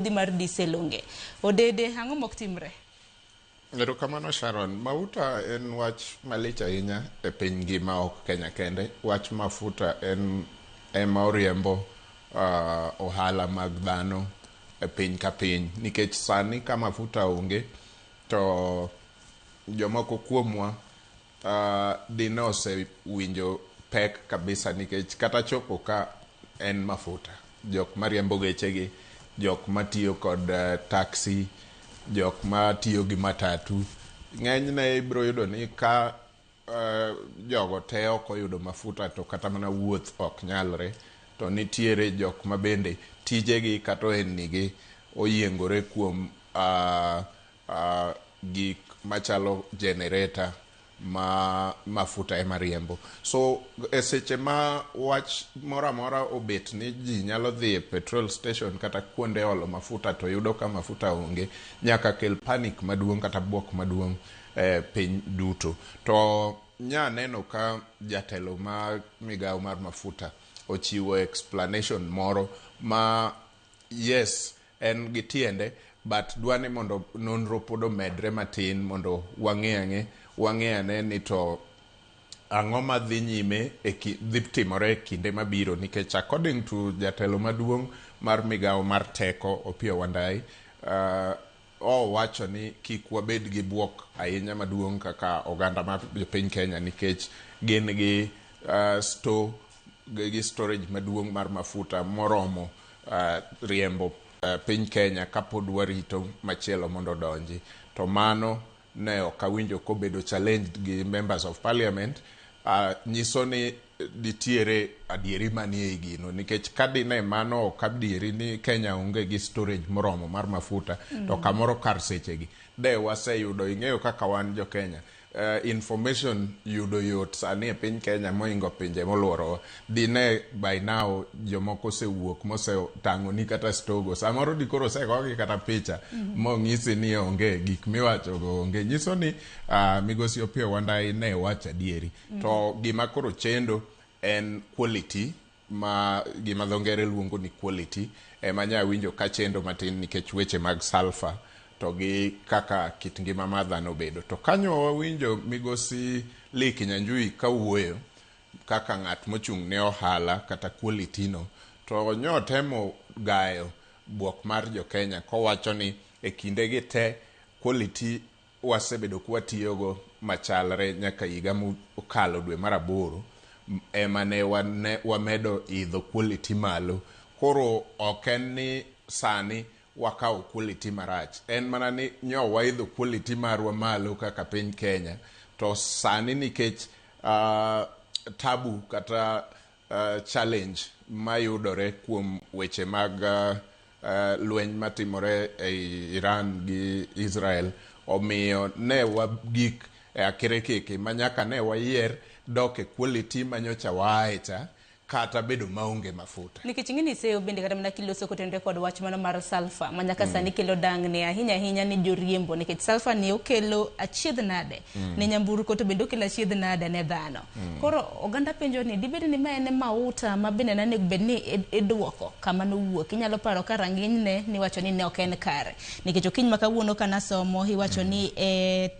di mar diesel onge. Odede ang'o mok timre? Erokamano Sharon, mauta en wach malich ahinya e piny ngima ok Kenya kende. Wach mafuta en ema oriembo ohala mag dhano e piny ka piny. Nikech sani ka mafuta onge to jomoko kuomwa dine osewinjo pek kabisa nikech kata chopo ka en mafuta. Jok mariembo gechegi, jok matiyo kod taxi, jok matiyo gi matatu, ng'enyne ibiro yudo ni ka jogo te ok oyudo mafuta to kata mana wuoth ok nyalre. To nitiere jok ma bende tijegi kata ohelnigi oyiengore kuom gik machalo generator ma mafuta ema riembo. So eseche ma wach moramora obet ni ji nyalo dhi e petrol station kata kuonde olo mafuta to yudo ka mafuta onge, nyaka kel panic maduong' kata buok maduong' piny duto. To nyaneno ka jatelo ma migawo mar mafuta ochiwo explanation moro ma yes en gi tiende, but dwani mondo nonro pod omedre matin mondo wang'e ane ni to ang'o ma dhi nyime dhi timore e kinde mabiro. Nikech according to jatelo maduong' mar migawo mar teko Opiyo Wandayi, owacho ni kik wabed gi buok ahinya maduong' kaka oganda mar piny Kenya, nikech gin gi storage maduong' mar mafuta moromo riembo piny Kenya kapod warito machielo mondo donji. To mano ne ok awinjo kobedo challenged gi members of parliament. Nyiso ni nitiere adieri manie gino, nikech kadine mano ok adieri ni Kenya onge gi storage moromo mar mafuta to kamoro kar sechegi de waseyudo. Ing'eyo kaka wan jo Kenya, information yudo yot sani e piny Kenya moingo pinje moluorowa. Dine by now jomoko osewuok mosetang'oni kata stogo, samoro dikoro osegogi kata picha mong'isi ni onge, gik miwachogo onge. Nyiso ni migosi Opiyo Wandayi ne wacho adieri. To gima koro chendo en quality, ma gima dho ngere luongo ni quality, ema nya winjo ka chendo matin nikech weche mag sulfur to gi kaka kit ngima mar dhano bedo. To kanyo wawinjo migosi Lee Kinyanjui ka wuoyo kaka ng'at mochung' ne ohala kata quality no, to nyotemo gayo buok mar jo Kenya kowacho ni e kinde gi te quality wasebedo kwatiyogo machalre nyaka higa mokalo dwe mar 8 ema ne wamedo idho quality malo. Koro ok en ni sani wakawo quality marach, en mana ni nyo waidho quality marwa malo kaka piny Kenya. To sani nikech tabu kata challenge mayudore kuom weche mag lweny matimore e Iran gi Israel, omiyo ne wagik e akerekeke manyaka ne wayier dok e quality manyocha waecha kata bedo maonge mafuta. Nikech ing'eni seyo bende kata mana kiloso kotende kod wach mano mar sulfur manyaka sani kelo dang'ne ahinya ni joriembo, nikech sulfur ni okelo achiedh nade ne nyamburko to bende okelo achiedh nade ne dhano. Koro oganda penjo ni dibed ni ma en mauta ma bende nane bed ni idwoko kama nowuok. Inyalo paro ka rang'iny ne niwacho ni ne ok en kare, nikech okiny makawuono kana somo iwacho ni